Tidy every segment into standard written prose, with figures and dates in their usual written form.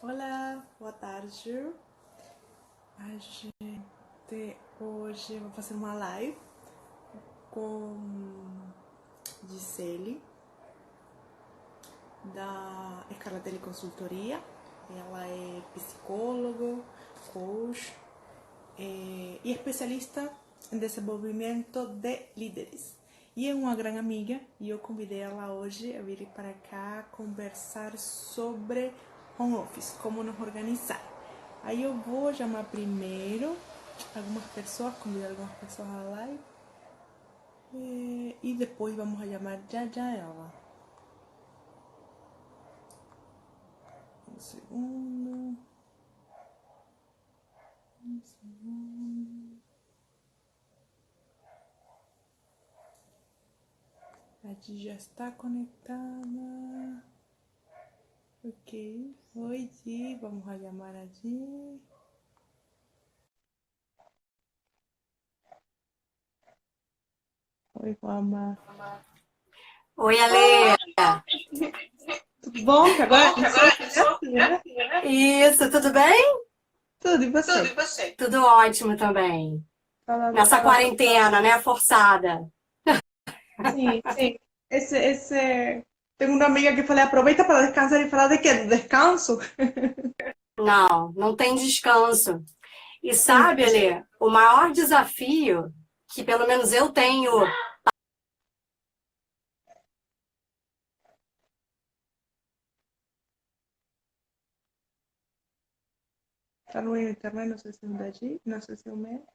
Olá, boa tarde. A gente hoje vai fazer uma live com Gisele, da Escala Teleconsultoria. Ela é psicóloga, coach e especialista em desenvolvimento de líderes. E é uma grande amiga e eu convidei ela hoje a vir para cá conversar sobre home office, como nos organizar. Aí eu vou chamar primeiro algumas pessoas, convidar algumas pessoas à live e depois vamos a chamar já ela. Um segundo. A Gi já está conectada. Ok. Oi, Gi. Vamos a chamar a Gi. Oi, Juama. Oi, Ale. Tudo bom? Que agora né? Isso, tudo bem? Tudo, e você? Tudo ótimo também. Nessa quarentena, né? Forçada. Sim, sim. Tenho uma amiga que falei, aproveita para descansar e falar de quê? Do descanso? Não tem descanso. E Sim. sabe, Ale, o maior desafio que pelo menos eu tenho. Tá no internet, não sei se é o daqui, não sei se é o meu.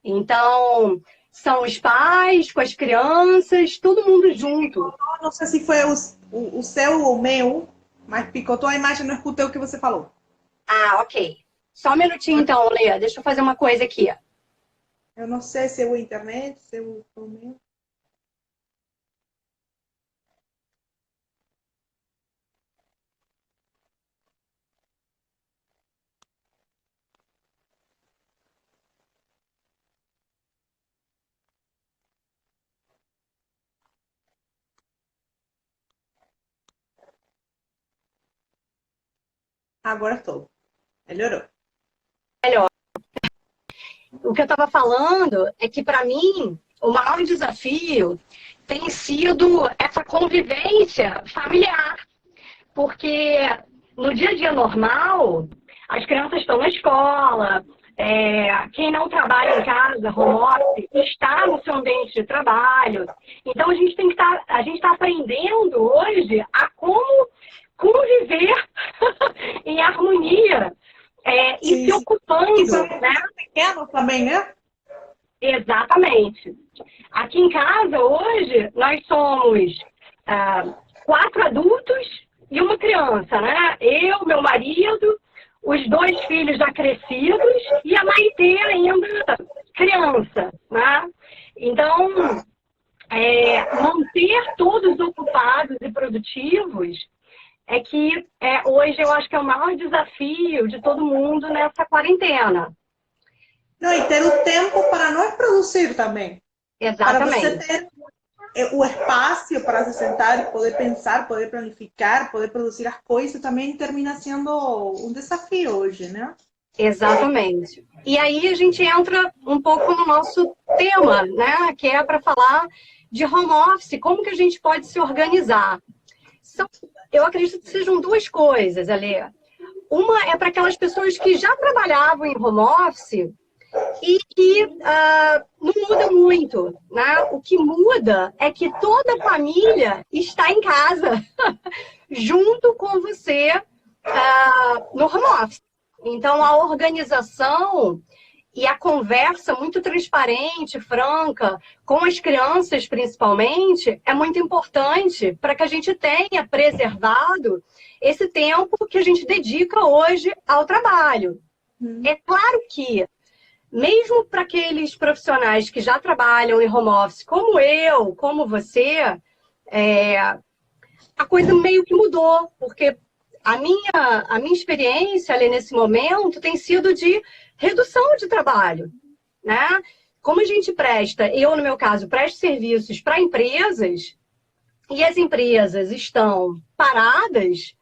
Então, são os pais com as crianças, todo mundo junto. Não sei se foi o seu ou o meu, mas picotou a imagem, não escutei o que você falou. Ah, ok. Só um minutinho então, Ale. Deixa eu fazer uma coisa aqui. Eu não sei se é o internet, se é o meu. Agora estou. Melhorou. Melhor. O que eu estava falando é que, para mim, o maior desafio tem sido essa convivência familiar. Porque no dia a dia normal, as crianças estão na escola, quem não trabalha em casa, home office, está no seu ambiente de trabalho. Então, a gente está aprendendo hoje a como conviver em harmonia e se ocupando, E são né? pequenos também, né? Exatamente. Aqui em casa, hoje, nós somos 4 adultos e uma criança, né? Eu, meu marido, os 2 filhos já crescidos e a Maitê ainda criança, né? Então, manter todos ocupados e produtivos é que hoje eu acho que é o maior desafio de todo mundo nessa quarentena. Não, e ter o tempo para nós produzir também. Exatamente. Para você ter o espaço para se sentar e poder pensar, poder planificar, poder produzir as coisas, também termina sendo um desafio hoje, né? Exatamente. E aí a gente entra um pouco no nosso tema, né? Que é para falar de home office, como que a gente pode se organizar. Eu acredito que sejam 2 coisas, Ale. Uma é para aquelas pessoas que já trabalhavam em home office e que não muda muito, né? O que muda é que toda a família está em casa, junto com você no home office. Então, a organização e a conversa muito transparente, franca, com as crianças principalmente, é muito importante para que a gente tenha preservado esse tempo que a gente dedica hoje ao trabalho. É claro que, mesmo para aqueles profissionais que já trabalham em home office, como eu, como você, a coisa meio que mudou, porque a minha experiência ali nesse momento tem sido de redução de trabalho, né? Como a gente presta, eu no meu caso, presto serviços para empresas, e as empresas estão paradas,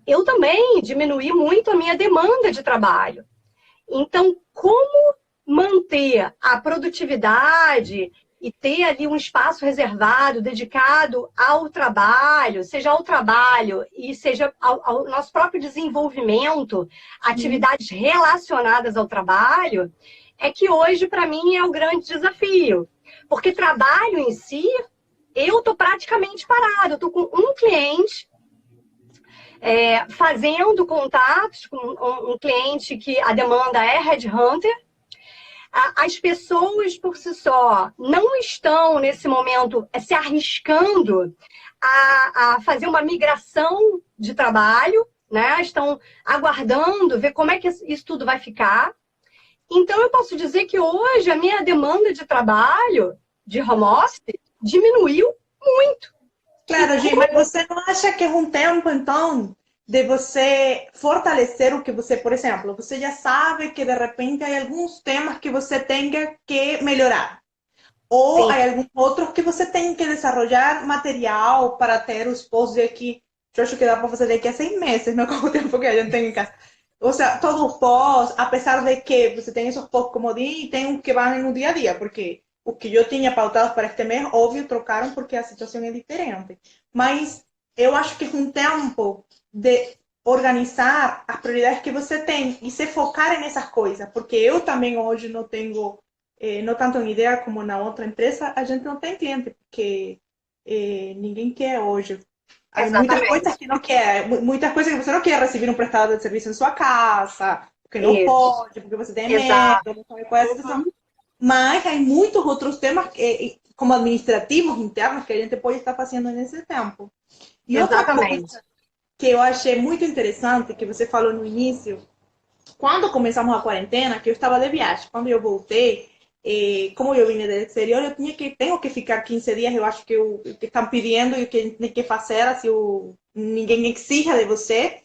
eu também diminuí muito a minha demanda de trabalho. Então, como manter a produtividade e ter ali um espaço reservado, dedicado ao trabalho, seja ao trabalho e seja ao nosso próprio desenvolvimento, atividades relacionadas ao trabalho, é que hoje, para mim, é o grande desafio. Porque trabalho em si, eu estou praticamente parada. Eu estou com um cliente, fazendo contatos com um cliente que a demanda é headhunter. As pessoas, por si só, não estão, nesse momento, se arriscando a fazer uma migração de trabalho, né? Estão aguardando, ver como é que isso tudo vai ficar. Então, eu posso dizer que hoje a minha demanda de trabalho, de home office, diminuiu muito. Claro, Gi, mas você não acha que é um tempo, então, de você fortalecer o que você, por exemplo, você já sabe que de repente há alguns temas que você tenha que melhorar, ou há alguns outros que você tem que desenvolver material para ter os posts aqui. Eu acho que dá para fazer daqui a 6 meses, não com o tempo que a gente tem em casa. Ou seja, todo o post, apesar de que você tem esses posts como diz, tem uns que vão no dia a dia, porque o que eu tinha pautado para este mês, óbvio, trocaram porque a situação é diferente. Mas eu acho que é um tempo de organizar as prioridades que você tem e se focar nessas coisas, porque eu também hoje não tenho, não tanto em ideia como na outra empresa, a gente não tem cliente, porque ninguém quer hoje. Há muitas coisas que não quer, muitas coisas que você não quer receber um prestador de serviço em sua casa, porque não pode, porque você tem medo, não sabe qual é a situação. Mas há muitos outros temas, como administrativos internos, que a gente pode estar fazendo nesse tempo. E outra coisa que eu achei muito interessante, que você falou no início, quando começamos a quarentena, que eu estava de viagem, quando eu voltei, como eu vim do exterior, eu tenho que ficar 15 dias, eu acho que o que estão pedindo e o que tem que fazer, assim, ninguém exija de você.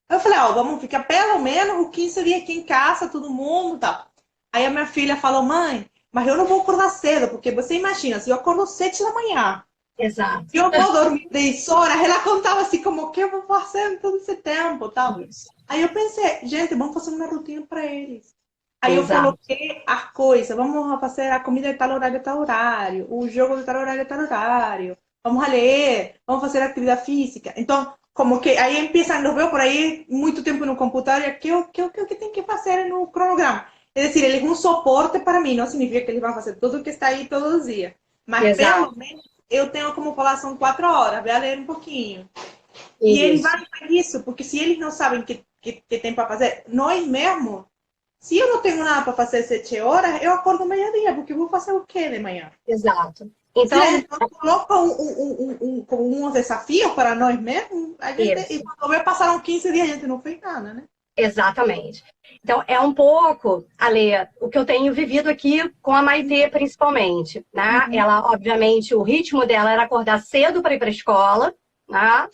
Eu falei, vamos ficar pelo menos 15 dias aqui em casa, todo mundo, tal. Aí a minha filha falou, mãe, mas eu não vou acordar cedo, porque você imagina, se eu acordo 7 da manhã, exato, eu vou dormir 10 horas, ela contava assim, como, o que eu vou fazer em todo esse tempo, tal. Aí eu pensei, gente, vamos fazer uma rotina para eles. Aí eu coloquei as coisas, vamos fazer a comida de tal horário, o jogo de tal horário, vamos a ler, vamos fazer atividade física. Então, como que aí empiezan, nos veo por aí muito tempo no computador, e o que tem que fazer no cronograma. É decir, eles um suporte para mim, não significa que eles vão fazer tudo o que está aí todos os dias. Mas pelo menos eu tenho como falar, são 4 horas, vai ler um pouquinho. E eles vão fazer isso, porque se eles não sabem que tem para fazer, nós mesmos, se eu não tenho nada para fazer 7 horas, eu acordo meio-dia, porque eu vou fazer o quê de manhã? Exato. Então, se a gente não coloca um desafio para nós mesmos, a gente, e quando passaram 15 dias, a gente não fez nada, né? Exatamente. Então, é um pouco, Ale, o que eu tenho vivido aqui com a Maitê, principalmente, né? Ela, obviamente, o ritmo dela era acordar cedo para ir para a escola, né?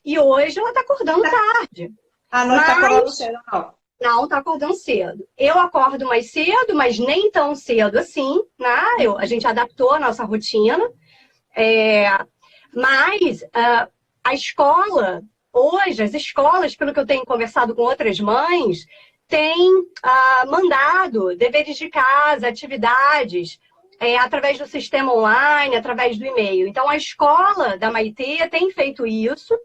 E hoje ela está acordando tarde. Não está acordando cedo, não. Não, está acordando cedo. Eu acordo mais cedo, mas nem tão cedo assim, né? A gente adaptou a nossa rotina. Mas a escola, hoje, as escolas, pelo que eu tenho conversado com outras mães, têm mandado deveres de casa, atividades, através do sistema online, através do e-mail. Então, a escola da Maitê tem feito isso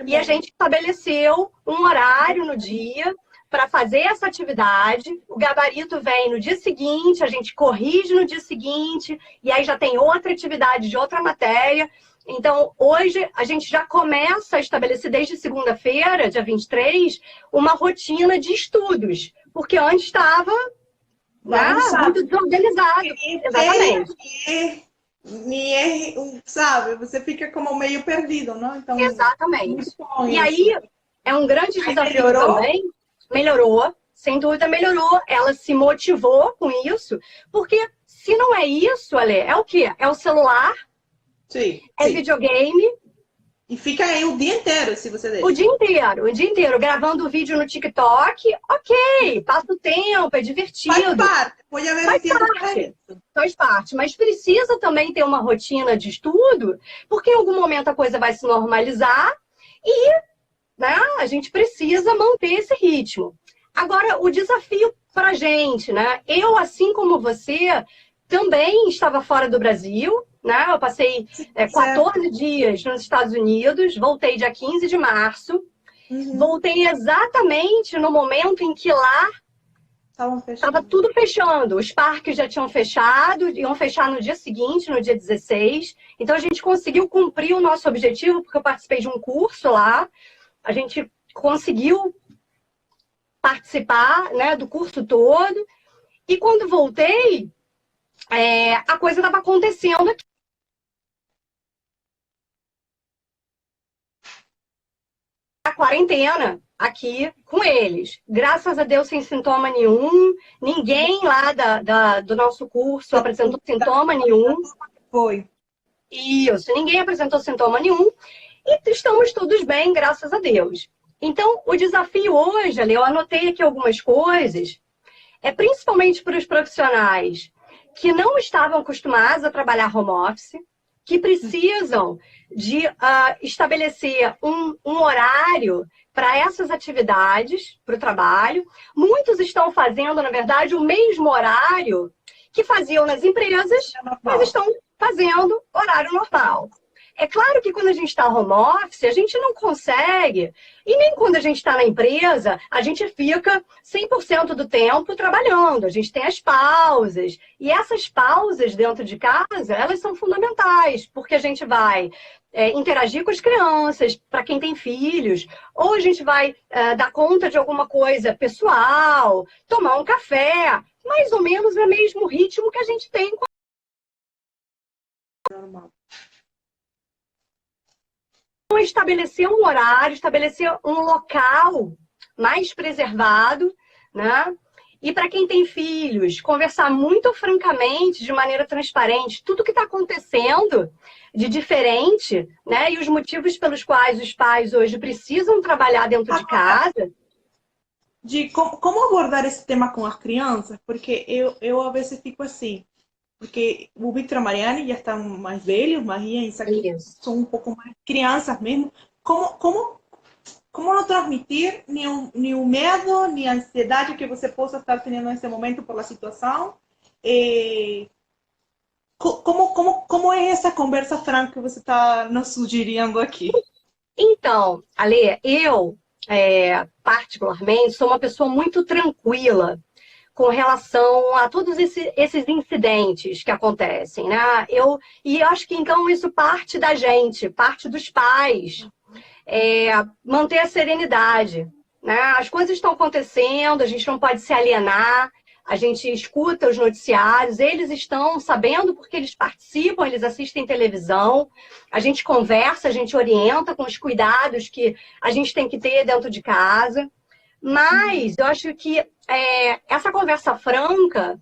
e a gente estabeleceu um horário no dia para fazer essa atividade. O gabarito vem no dia seguinte, a gente corrige no dia seguinte, e aí já tem outra atividade de outra matéria. Então, hoje, a gente já começa a estabelecer, desde segunda-feira, dia 23, uma rotina de estudos, porque antes estava muito desorganizado. Exatamente. Sabe, você fica como meio perdido, não? Então, exatamente. E aí, é um grande desafio também. Melhorou, sem dúvida melhorou. Ela se motivou com isso, porque se não é isso, Ale, é o quê? É o celular, sim, videogame, E fica aí o dia inteiro, se você deixa. O dia inteiro, gravando vídeo no TikTok, ok, passa o tempo, é divertido. Faz parte, pode haver um tempo para isso. Faz parte, mas precisa também ter uma rotina de estudo, porque em algum momento a coisa vai se normalizar e, né, a gente precisa manter esse ritmo. Agora, o desafio para a gente, né? Eu, assim como você, também estava fora do Brasil, né? Eu passei 14 dias nos Estados Unidos, voltei dia 15 de março, voltei exatamente no momento em que lá estava tudo fechando. Os parques já tinham fechado, iam fechar no dia seguinte, no dia 16. Então, a gente conseguiu cumprir o nosso objetivo, porque eu participei de um curso lá. A gente conseguiu participar, né, do curso todo. E quando voltei, a coisa estava acontecendo aqui. A quarentena aqui com eles. Graças a Deus, sem sintoma nenhum. Ninguém lá do nosso curso apresentou sintoma nenhum. Foi. Isso, ninguém apresentou sintoma nenhum. E estamos todos bem, graças a Deus. Então, o desafio hoje, Ale, eu anotei aqui algumas coisas, principalmente para os profissionais que não estavam acostumados a trabalhar home office, que precisam de estabelecer um horário para essas atividades, para o trabalho. Muitos estão fazendo, na verdade, o mesmo horário que faziam nas empresas, mas estão fazendo horário normal. É claro que quando a gente está home office, a gente não consegue, e nem quando a gente está na empresa, a gente fica 100% do tempo trabalhando. A gente tem as pausas, e essas pausas dentro de casa, elas são fundamentais, porque a gente vai interagir com as crianças, para quem tem filhos, ou a gente vai dar conta de alguma coisa pessoal, tomar um café, mais ou menos no mesmo ritmo que a gente tem com Normal. estabelecer um horário, estabelecer um local mais preservado, né? E para quem tem filhos, conversar muito francamente, de maneira transparente, tudo que está acontecendo de diferente, né? E os motivos pelos quais os pais hoje precisam trabalhar dentro de casa. De como abordar esse tema com as crianças, porque eu às vezes fico assim, porque o Victor e a Mariane já estão mais velhos, Maria e Isaac são um pouco mais crianças mesmo. Como não transmitir nenhum medo, nem ansiedade que você possa estar tendo nesse momento por a situação? Como é essa conversa franca que você está nos sugerindo aqui? Então, Ale, eu, particularmente, sou uma pessoa muito tranquila com relação a todos esses incidentes que acontecem, né? E eu acho que, então, isso parte da gente, parte dos pais, manter a serenidade, né? As coisas estão acontecendo, a gente não pode se alienar, a gente escuta os noticiários, eles estão sabendo porque eles participam, eles assistem televisão, a gente conversa, a gente orienta com os cuidados que a gente tem que ter dentro de casa. Mas eu acho que essa conversa franca,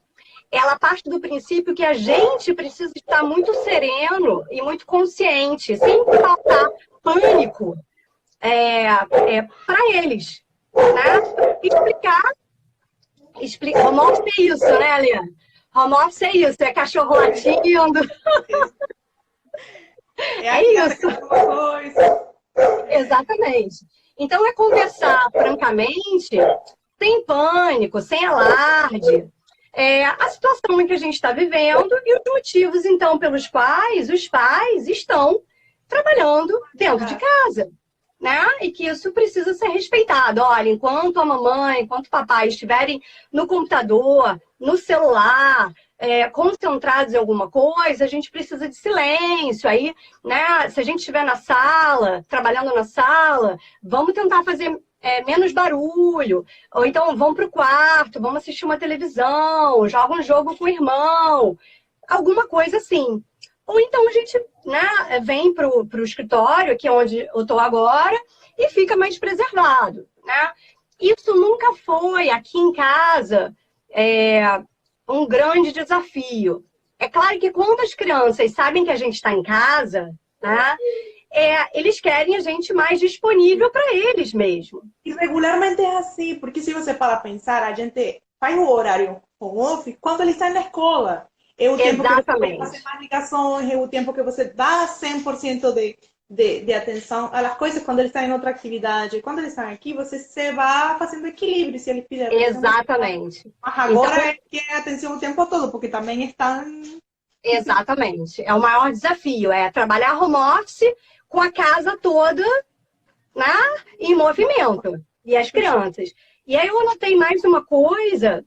ela parte do princípio que a gente precisa estar muito sereno e muito consciente, sem faltar pânico para eles, né? Explicar. Home office é isso, né, Alê? Home office é isso, é cachorro latindo. É isso. Exatamente. Então, é conversar francamente, sem pânico, sem alarde, a situação em que a gente está vivendo e os motivos, então, pelos quais os pais estão trabalhando dentro de casa, né? E que isso precisa ser respeitado. Olha, enquanto a mamãe, enquanto o papai estiverem no computador, no celular, concentrados em alguma coisa, a gente precisa de silêncio. Aí, né, se a gente estiver na sala, trabalhando na sala, vamos tentar fazer menos barulho. Ou então, vamos para o quarto, vamos assistir uma televisão, joga um jogo com o irmão. Alguma coisa assim. Ou então a gente, né, vem para o escritório, que é onde eu estou agora, e fica mais preservado, né? Isso nunca foi, aqui em casa, um grande desafio. É claro que quando as crianças sabem que a gente está em casa, né, eles querem a gente mais disponível para eles mesmo. E regularmente é assim, porque se você para pensar, a gente faz o horário home office quando ele está na escola. É o tempo que você pode fazer mais ligações, é o tempo que você dá 100% de atenção às coisas quando eles estão em outra atividade. Quando eles estão aqui, você se vai fazendo equilíbrio, se eles pedirem. Exatamente. Mas agora então, é que é atenção o tempo todo, porque também estão... Exatamente. É o maior desafio, é trabalhar home office com a casa toda, né, em movimento. E as crianças. E aí eu anotei mais uma coisa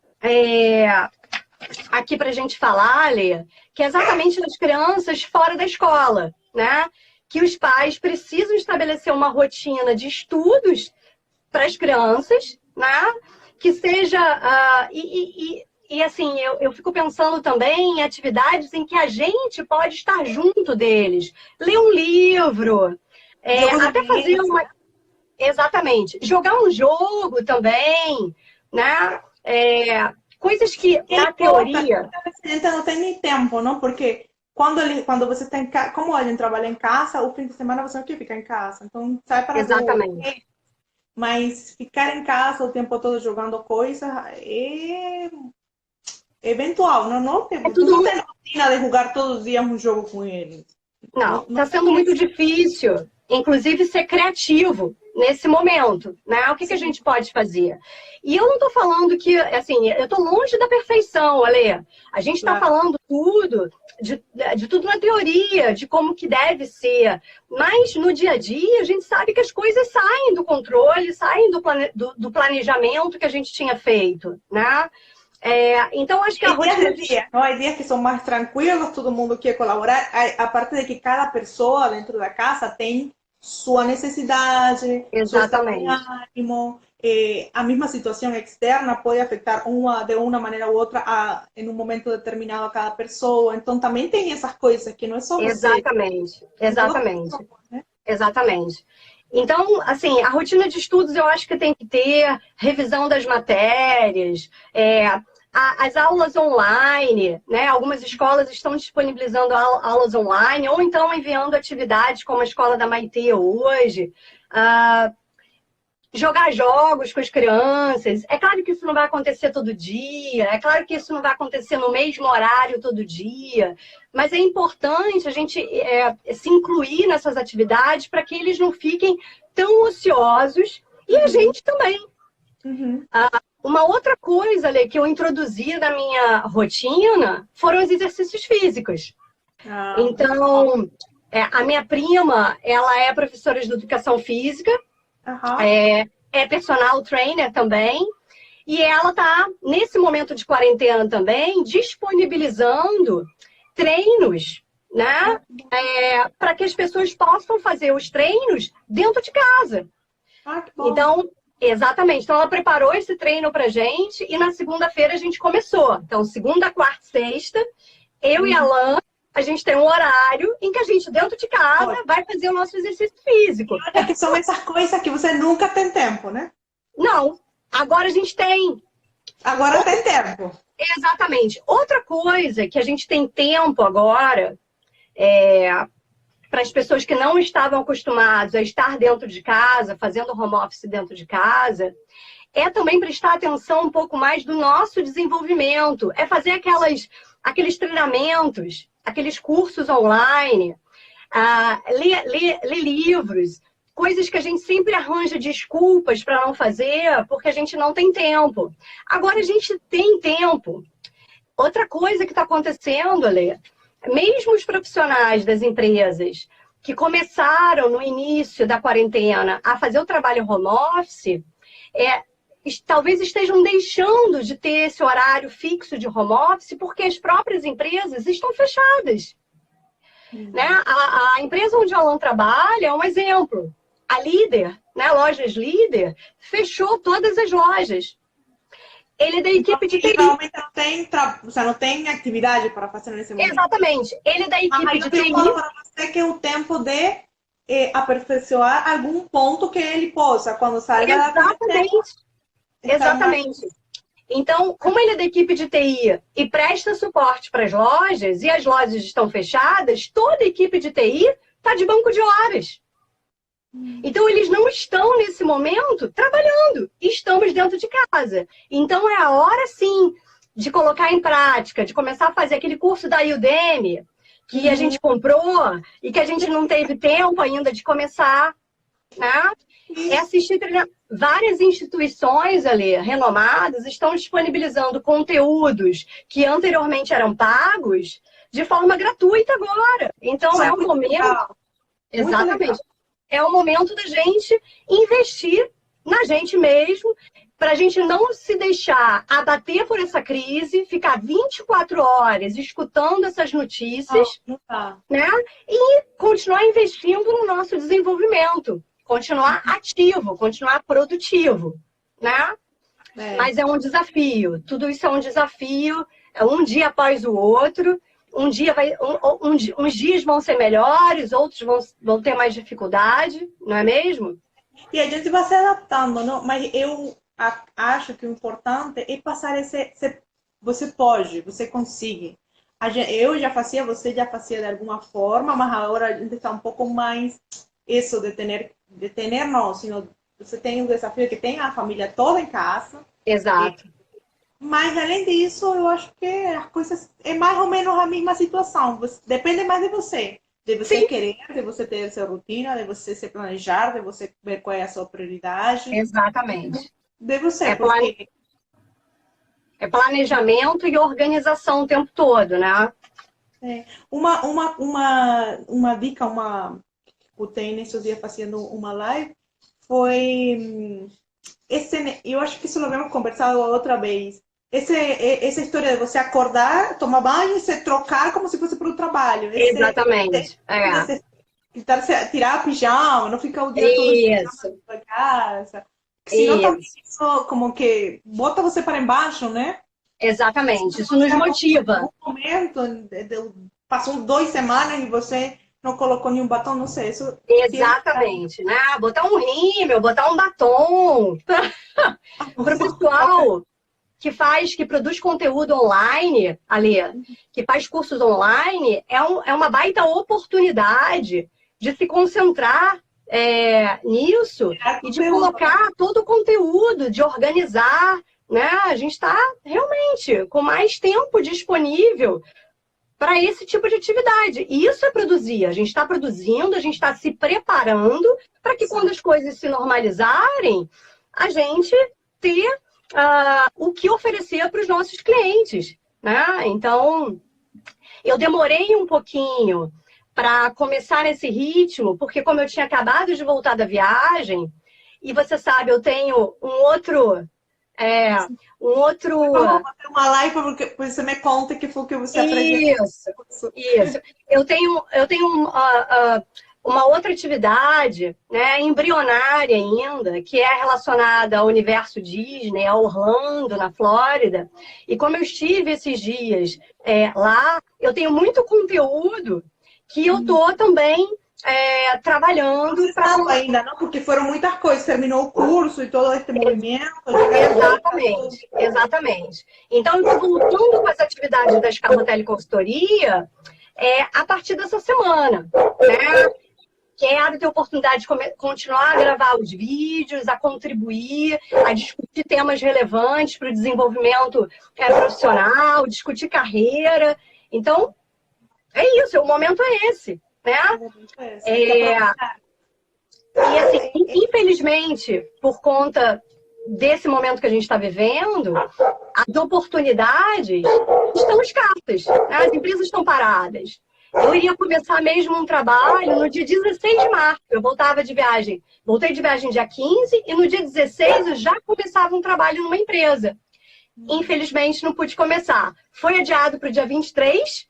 aqui para a gente falar, Lê, que é exatamente das crianças fora da escola, né? Que os pais precisam estabelecer uma rotina de estudos para as crianças, né? Que seja... E assim, eu fico pensando também em atividades em que a gente pode estar junto deles. Ler um livro, até fazer uma... Exatamente. Jogar um jogo também, né? Coisas que, na teoria... A gente não tem nem tempo, não? Porque quando você tem... Como a gente trabalha em casa, o fim de semana você não quer ficar em casa. Então, sai para Exatamente. rua. Mas ficar em casa o tempo todo jogando coisas é eventual, não? Você não tem rotina de jogar todos os dias um jogo com eles. Não, está sendo muito difícil, inclusive, ser criativo nesse momento, né? O que a gente pode fazer? E eu não estou falando que, assim, eu estou longe da perfeição, Ale. A gente está falando tudo, de tudo na teoria, de como que deve ser. Mas no dia a dia, a gente sabe que as coisas saem do controle, saem do planejamento que a gente tinha feito, né? Então, acho que a rotina... Há dias que são mais tranquilos, todo mundo quer colaborar, a parte de que cada pessoa dentro da casa tem sua necessidade, exatamente, seu ânimo, a mesma situação externa pode afetar de uma maneira ou outra em um momento determinado a cada pessoa, então também tem essas coisas que não é só você. Exatamente. Então, assim, a rotina de estudos eu acho que tem que ter revisão das matérias, as aulas online, né? Algumas escolas estão disponibilizando aulas online, ou então enviando atividades como a escola da Maitê hoje. Jogar jogos com as crianças. É claro que isso não vai acontecer todo dia, é claro que isso não vai acontecer no mesmo horário todo dia, mas é importante a gente se incluir nessas atividades para que eles não fiquem tão ociosos, e a gente também. Uma outra coisa, Lê, que eu introduzi na minha rotina foram os exercícios físicos. Então, a minha prima, ela é professora de educação física, é personal trainer também, e ela está, nesse momento de quarentena também, disponibilizando treinos, né? Para que as pessoas possam fazer os treinos dentro de casa. Que bom. Então, exatamente. Então, ela preparou esse treino pra gente e na segunda-feira a gente começou. Então, segunda, quarta, sexta, eu e a Alan, a gente tem um horário em que a gente, dentro de casa, vai fazer o nosso exercício físico. É que são essas coisas que você nunca tem tempo, né? Não. Agora a gente tem. Agora tem tempo. Exatamente. Outra coisa que a gente tem tempo agora, para as pessoas que não estavam acostumadas a estar dentro de casa, fazendo home office dentro de casa, é também prestar atenção um pouco mais do nosso desenvolvimento. É fazer aqueles treinamentos, aqueles cursos online, ler livros, coisas que a gente sempre arranja desculpas para não fazer, porque a gente não tem tempo. Agora a gente tem tempo. Outra coisa que está acontecendo, Alê, mesmo os profissionais das empresas que começaram no início da quarentena a fazer o trabalho home office, talvez estejam deixando de ter esse horário fixo de home office porque as próprias empresas estão fechadas. Né? A empresa onde a Alan trabalha é um exemplo. A Líder, né, Lojas Líder, fechou todas as lojas. Ele é da equipe de TI. Realmente você não tem atividade para fazer nesse momento. Exatamente. Ele é da equipe de TI. Para você que é o tempo de aperfeiçoar algum ponto que ele possa, quando sair da Exatamente. Então, como ele é da equipe de TI e presta suporte para as lojas, e as lojas estão fechadas, toda a equipe de TI está de banco de horas. Então, eles não estão, nesse momento, trabalhando. Estamos dentro de casa. Então, é a hora, sim, de colocar em prática, de começar a fazer aquele curso da Udemy, que a gente comprou e que a gente não teve tempo ainda de começar, né? É assistir treinamento. Várias instituições ali, renomadas, estão disponibilizando conteúdos que anteriormente eram pagos de forma gratuita agora. Então, é o momento... Exatamente. É o momento da gente investir na gente mesmo, para a gente não se deixar abater por essa crise, ficar 24 horas escutando essas notícias, né? E continuar investindo no nosso desenvolvimento, continuar ativo, continuar produtivo, né? Mas é um desafio, tudo isso é um desafio, é um dia após o outro. Uns dias vão ser melhores, outros vão ter mais dificuldade, não é mesmo? E a gente vai se adaptando, não? Mas eu acho que o importante é passar você pode, você consegue. Eu já fazia, você já fazia de alguma forma, mas agora a gente está um pouco mais isso de ter não, sino você tem um desafio que tem a família toda em casa. Exato. Mas, além disso, eu acho que as coisas é mais ou menos a mesma situação. Depende mais de você. De você Sim. querer, de você ter a sua rotina, de você se planejar, de você ver qual é a sua prioridade. Exatamente. De você, porque... É planejamento e organização o tempo todo, né? Uma dica, o TN esses dias fazendo uma live, foi... eu acho que isso lo habíamos conversado outra vez. Essa história de você acordar, tomar banho e se trocar como se fosse para o trabalho. Exatamente. Tirar a pijama, não ficar o dia todo na casa. Senão também isso como que bota você para embaixo, né? Exatamente, isso nos motiva. No momento, passou 2 semanas e você não colocou nenhum batom, não sei. Isso exatamente, né? Botar um rímel, botar um batom. Para o pessoal que produz conteúdo online, ali, que faz cursos online, é uma baita oportunidade de se concentrar nisso e de colocar todo o conteúdo, de organizar, né? A gente está realmente com mais tempo disponível para esse tipo de atividade. E isso é produzir. A gente está produzindo, a gente está se preparando para que quando as coisas se normalizarem, a gente ter o que oferecer para os nossos clientes, né? Então, eu demorei um pouquinho para começar nesse ritmo, porque como eu tinha acabado de voltar da viagem, e você sabe, eu tenho um outro... Vamos fazer uma live porque você me conta que foi o que você apresentou. Isso. Eu tenho uma outra atividade, né, embrionária ainda, que é relacionada ao universo Disney, a Orlando, na Flórida. E como eu estive esses dias lá, eu tenho muito conteúdo que eu estou também trabalhando. Não ainda, não? Porque foram muitas coisas. Terminou o curso e todo esse movimento. Exatamente. Então, eu estou voltando com as atividades da Scarrotelli Consultoria a partir dessa semana, né? Quero ter oportunidade de continuar a gravar os vídeos, a contribuir, a discutir temas relevantes para o desenvolvimento profissional, discutir carreira. Então, é isso, o momento é esse, né? E assim, infelizmente, por conta desse momento que a gente está vivendo, as oportunidades estão escassas, né? As empresas estão paradas. Eu iria começar mesmo um trabalho no dia 16 de março. Eu voltava de viagem. Voltei de viagem dia 15 e no dia 16 eu já começava um trabalho numa empresa. Infelizmente, não pude começar. Foi adiado para o dia 23,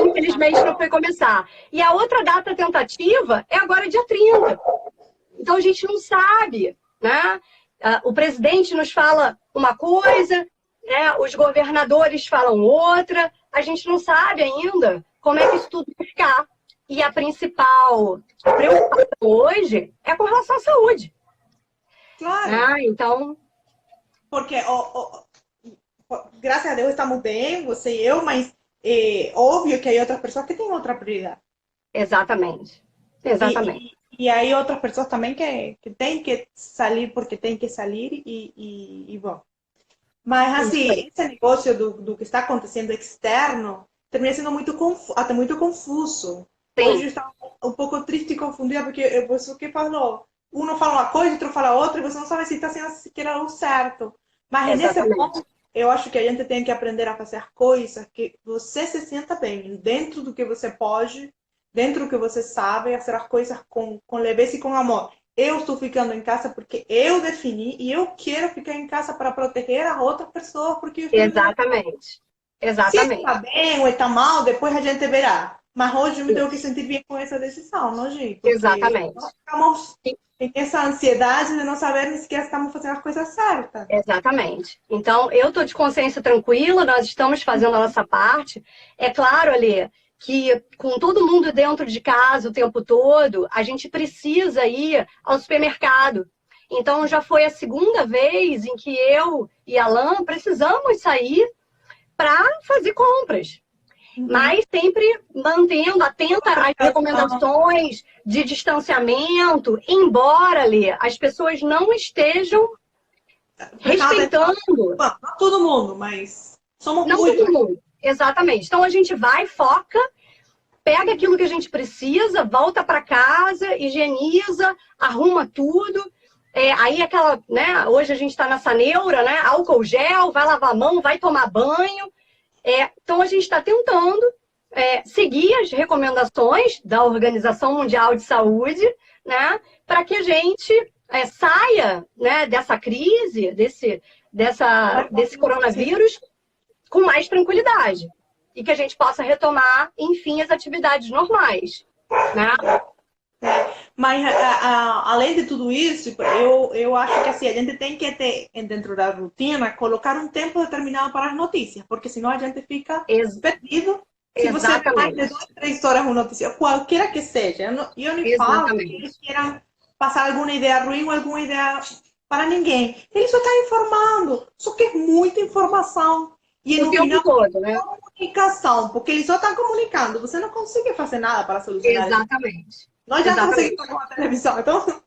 infelizmente não foi começar. E a outra data tentativa é agora dia 30. Então, a gente não sabe, né? O presidente nos fala uma coisa, né? Os governadores falam outra. A gente não sabe ainda como é que isso tudo vai ficar. E a principal preocupação hoje é com relação à saúde. Claro. Então... Porque, graças a Deus, estamos bem, você e eu, mas é óbvio que há outras pessoas que têm outra prioridade. Exatamente. E aí outras pessoas também que têm que sair porque têm que sair e bom. Mas, Isso aí. assim, esse negócio do que está acontecendo externo termina sendo até muito confuso. Hoje Sim, eu estava um pouco triste e confundida, porque você que falou, um fala uma coisa, outro fala outra, e você não sabe se está sendo sequer o certo. Mas nesse exatamente. ponto, eu acho que a gente tem que aprender a fazer coisas que você se sinta bem, dentro do que você pode, dentro do que você sabe, fazer as coisas com leveza e com amor. Eu estou ficando em casa porque eu defini e eu quero ficar em casa para proteger a outra pessoa porque eu estou vivendo. Exatamente. Se está Exatamente. bem ou está mal, depois a gente verá. Mas hoje eu me tenho que sentir bem com essa decisão, não, gente? Porque nós Exatamente. ficamos em essa ansiedade de não saber nem sequer se estamos fazendo as coisas certas. Exatamente. Então, eu estou de consciência tranquila, nós estamos fazendo a nossa parte. É claro, Alê, que com todo mundo dentro de casa o tempo todo, a gente precisa ir ao supermercado. Então, já foi a segunda vez em que eu e a Alan precisamos sair para fazer compras. Uhum. Mas sempre mantendo atenta às recomendações de distanciamento, embora, Alê, as pessoas não estejam Prestando atenção. respeitando. Bom, não todo mundo, mas somos Não muito. todo mundo. Exatamente. Então a gente vai, foca, pega aquilo que a gente precisa, volta para casa, higieniza, arruma tudo. Aí aquela, né? Hoje a gente está nessa neura, né? Álcool gel, vai lavar a mão, vai tomar banho. Então a gente está tentando seguir as recomendações da Organização Mundial de Saúde, né? Para que a gente saia, né, dessa crise, desse coronavírus com mais tranquilidade e que a gente possa retomar, enfim, as atividades normais, né? Mas, além de tudo isso, eu acho que assim, a gente tem que ter, dentro da rotina, colocar um tempo determinado para as notícias, porque senão a gente fica Ex perdido. Se você vê mais de exatamente. 2, 3 horas uma notícia, qualquer que seja, eu não falo que eles Exatamente. queiram passar alguma ideia ruim ou alguma ideia para ninguém. Eles só estão informando, só que é muita informação. E O no tempo final, todo, né? comunicação, porque eles só estão comunicando, você não consegue fazer nada para solucionar isso. Exatamente. Nós já conseguimos Exatamente. com a televisão, então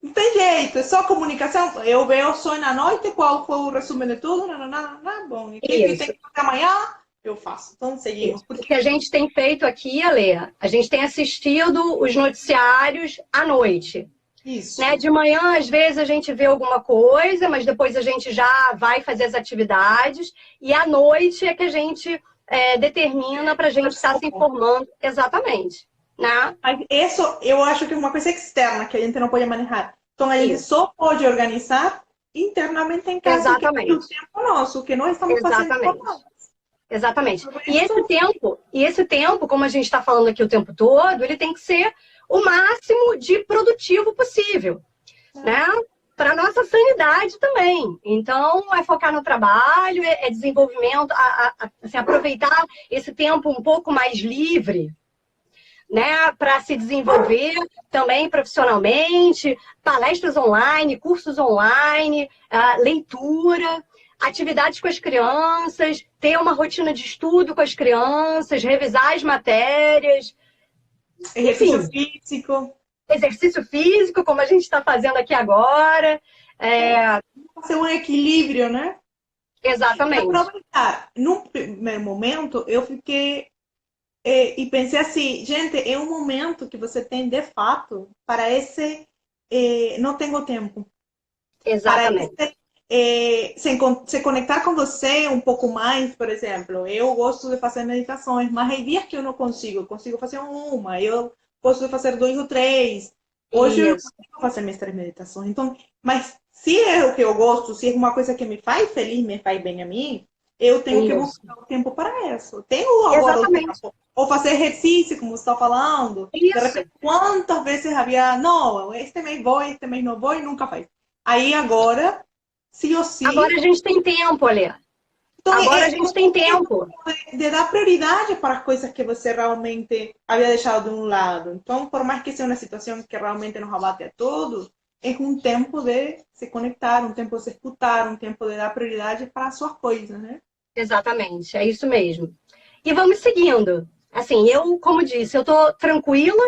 não tem jeito, é só comunicação. Eu vejo só na noite qual foi o resumo de tudo, não, não, não, não, bom. E o que tem Isso. que fazer amanhã, eu faço. Então seguimos. Isso. O Porque que a gente tem feito aqui, Alê, a gente tem assistido os noticiários à noite. Né? isso. De manhã, às vezes, a gente vê alguma coisa, mas depois a gente já vai fazer as atividades. E à noite é que a gente determina para a gente estar se informando exatamente. Né? Mas isso eu acho que é uma coisa externa que a gente não pode manejar. Então a gente Isso. só pode organizar internamente em casa, que é o Exatamente. tempo nosso, o que nós estamos fazendo por Exatamente. nós. Exatamente. Por E isso, esse tempo, como a gente está falando aqui o tempo todo, ele tem que ser o máximo de produtivo possível, né? Para nossa sanidade também. Então, é focar no trabalho, é desenvolvimento, assim, aproveitar esse tempo um pouco mais livre, né, para se desenvolver também profissionalmente, palestras online, cursos online, leitura, atividades com as crianças, ter uma rotina de estudo com as crianças, revisar as matérias, exercício enfim, físico, exercício físico, como a gente está fazendo aqui agora. fazer um equilíbrio, né? E Exatamente. aproveitar. Num primeiro momento, eu fiquei e pensei assim, gente, é um momento que você tem de fato para esse não tenho tempo, para Exatamente. esse se conectar com você um pouco mais, por exemplo. Eu gosto de fazer meditações, mas há dias que eu não consigo, eu consigo fazer uma, eu gosto de fazer 2 ou 3. Hoje eu não Isso. consigo fazer minhas 3 meditações. Então, mas se é o que eu gosto, se é uma coisa que me faz feliz, me faz bem a mim, eu tenho que Isso. buscar o tempo para isso. Tenho agora o Exatamente. tempo. Ou fazer exercício, como você está falando. De Isso. repente, quantas vezes havia, não, este mês vou, este mês não vou, e nunca faz. Aí agora, sim ou sim, Agora a gente tem tempo, Alê. então Agora a gente tem tempo. de dar prioridade para as coisas que você realmente havia deixado de um lado. Então, por mais que seja uma situação que realmente nos abate a todos, é um tempo de se conectar, um tempo de se escutar, um tempo de dar prioridade para as suas coisas, né? Exatamente, é isso mesmo. E vamos seguindo. Assim, eu, como disse, eu tô tranquila,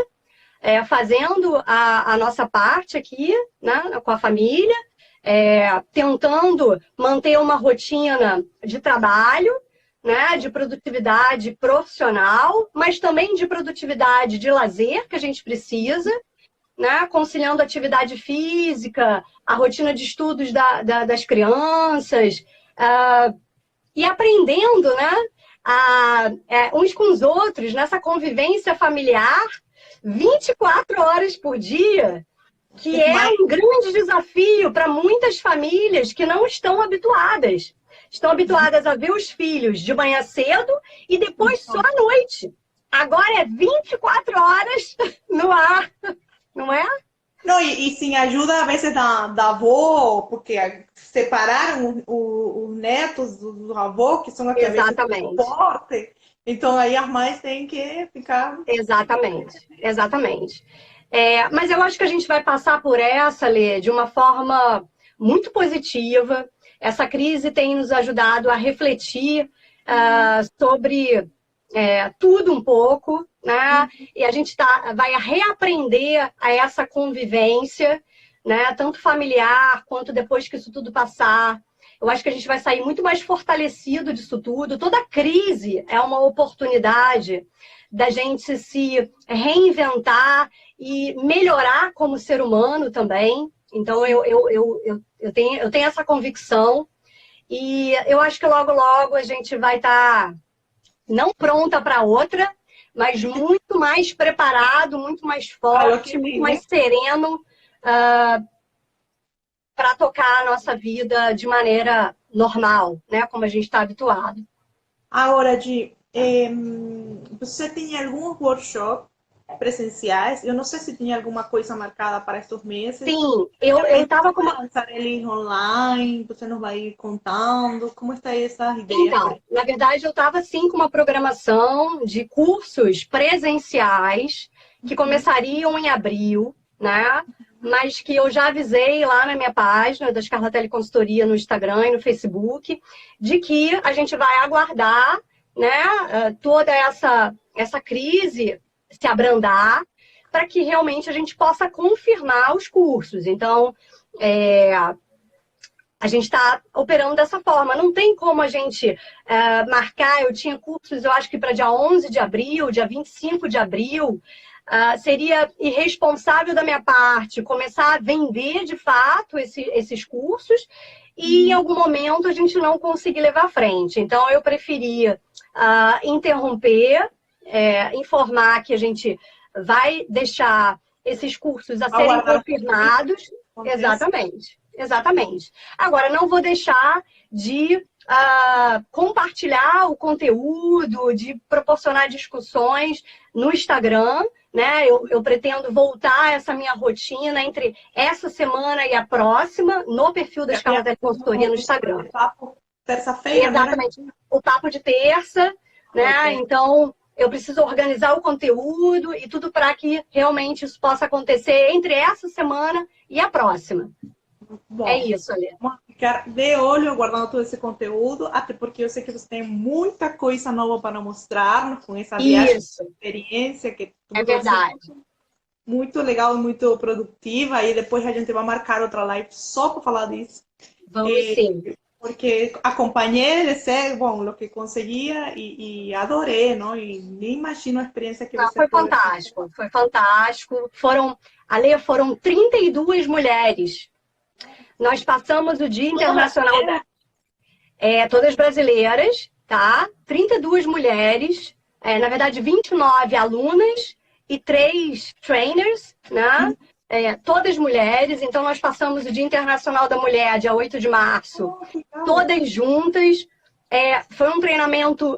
fazendo a nossa parte aqui, né, com a família, tentando manter uma rotina de trabalho, né, de produtividade profissional, mas também de produtividade de lazer, que a gente precisa, né, conciliando atividade física, a rotina de estudos das crianças, e aprendendo, né, uns com os outros, nessa convivência familiar, 24 horas por dia, que é um grande desafio para muitas famílias que não estão habituadas. Estão habituadas a ver os filhos de manhã cedo e depois só à noite. Agora é 24 horas no ar, não é? Não, e sem ajuda, às vezes, da avó, porque separaram os netos do avô, que são aqueles Exatamente. suporte. Então, aí as mães têm que ficar... Exatamente, exatamente. Mas eu acho que a gente vai passar por essa, Lê, de uma forma muito positiva. Essa crise tem nos ajudado a refletir sobre tudo um pouco, né? E a gente vai reaprender a essa convivência, né? Tanto familiar quanto depois que isso tudo passar. Eu acho que a gente vai sair muito mais fortalecido disso tudo. Toda crise é uma oportunidade da gente se reinventar e melhorar como ser humano também. Então, eu tenho essa convicção. E eu acho que logo, logo a gente vai estar não pronta para outra, mas muito mais preparado, muito mais forte, muito mais sereno para tocar a nossa vida de maneira normal, né? Como a gente está habituado. Agora, você tem alguns workshops presenciais? Eu não sei se tinha alguma coisa marcada para estes meses. Sim, eu estava com uma... lançar eles online, você nos vai contando, como está essa ideia? Então, na verdade, eu estava sim com uma programação de cursos presenciais que começariam em abril, né? Mas que eu já avisei lá na minha página da Scarlatelli Consultoria no Instagram e no Facebook, de que a gente vai aguardar, né, toda essa crise se abrandar, para que realmente a gente possa confirmar os cursos. Então, a gente está operando dessa forma. Não tem como a gente marcar. Eu tinha cursos, eu acho que para dia 11 de abril, dia 25 de abril. Seria irresponsável da minha parte começar a vender, de fato, esses cursos e, em algum momento, a gente não conseguir levar à frente. Então, eu preferia interromper, informar que a gente vai deixar esses cursos a serem confirmados. Exatamente, exatamente. Agora, não vou deixar de compartilhar o conteúdo, de proporcionar discussões no Instagram, né? Eu pretendo voltar essa minha rotina entre essa semana e a próxima no perfil da Scarlatelli Consultoria no Instagram. Terça-feira, exatamente. Né? O papo de terça, né? Okay. Então, eu preciso organizar o conteúdo e tudo para que realmente isso possa acontecer entre essa semana e a próxima. Bom, é isso, Alê. Vamos ficar de olho aguardando todo esse conteúdo, até porque eu sei que você tem muita coisa nova para mostrar com essa viagem, essa experiência que é verdade. Muito legal, muito produtiva, e depois a gente vai marcar outra live só para falar disso. Vamos sim. Porque acompanhei o que conseguia e adorei, não? E nem imagino a experiência que você foi fantástico, foi fantástico. Foram 32 mulheres. Nós passamos o Dia Internacional todas brasileiras, tá? 32 mulheres, na verdade 29 alunas e 3 trainers, né? Todas mulheres. Então nós passamos o Dia Internacional da Mulher, dia 8 de março, todas juntas. Foi um treinamento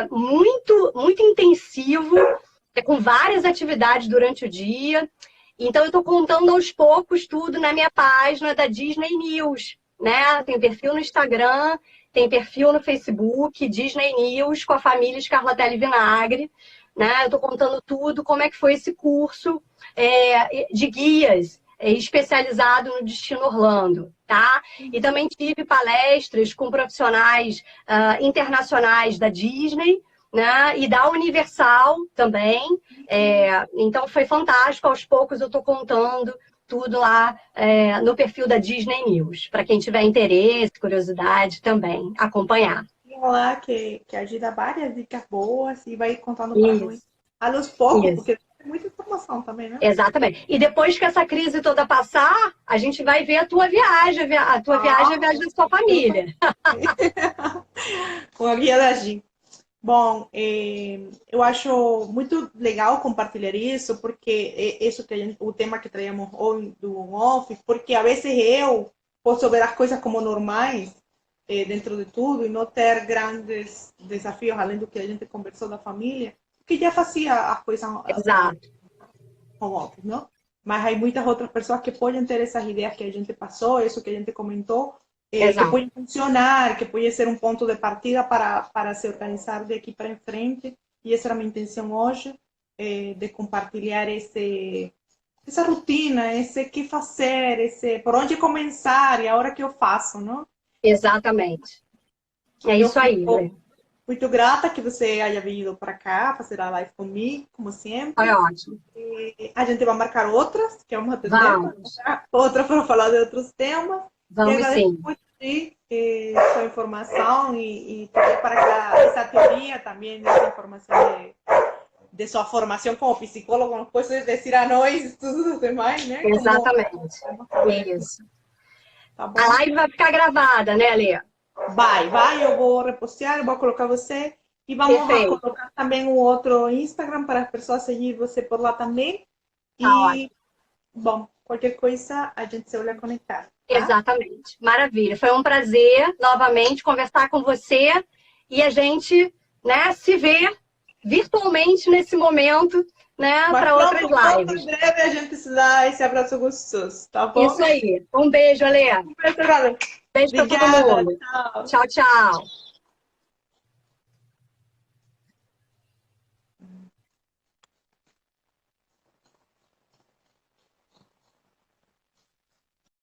muito, muito intensivo, com várias atividades durante o dia. Então, eu estou contando aos poucos tudo na minha página da Disney News, né? Tem perfil no Instagram, tem perfil no Facebook, Disney News, com a família Scarlatelli Vinagre, né? Eu estou contando tudo, como é que foi esse curso de guias especializado no Destino Orlando, tá? E também tive palestras com profissionais internacionais da Disney, né? E da Universal também. Então foi fantástico. Aos poucos eu estou contando tudo lá no perfil da Disney News, para quem tiver interesse, curiosidade também, acompanhar. Lá que ajuda várias dicas boas e vai contando para nós Isso, aos poucos, isso. porque tem muita informação também, né? Exatamente. E depois que essa crise toda passar, a gente vai ver a tua viagem, a tua viagem é a viagem da sua família. Com a guia da Gi. Bom, eu acho muito legal compartilhar isso, porque isso que o tema que traíamos hoje do on-off, porque a vezes eu posso ver as coisas como normais dentro de tudo e não ter grandes desafios, além do que a gente conversou da família, que já fazia as coisas Exato. home-office, não? Mas há muitas outras pessoas que podem ter essas ideias que a gente passou, isso que a gente comentou, que pode funcionar, que pode ser um ponto de partida para se organizar daqui para frente. E essa era a minha intenção hoje, de compartilhar essa rotina, esse que fazer, esse por onde começar e a hora que eu faço, não? Exatamente. É isso aí, né? Muito grata que você haya vindo para cá fazer a live comigo, como sempre. Foi ótimo. A gente vai marcar outras, que vamos atender, outras para falar de outros temas. Vamos sim. Muito de sua informação e para que essa teoria também, essa informação de sua formação como psicólogo, nos possa dizer a nós tudo os demais, né? Exatamente. Isso. Tá bom? A live vai ficar gravada, né, Lê? Vai, eu vou repostear, eu vou colocar você e vamos colocar também um outro Instagram para as pessoas seguir você por lá também. E, bom, qualquer coisa a gente se olha conectar. Tá? Exatamente. Maravilha. Foi um prazer, novamente, conversar com você e a gente, né, se ver virtualmente nesse momento, né, para outras lives. Em breve a gente se dá esse abraço gostoso, tá bom? Isso aí. Um beijo, Alê. Um beijo, galera. Beijo para todo mundo. Tchau, tchau.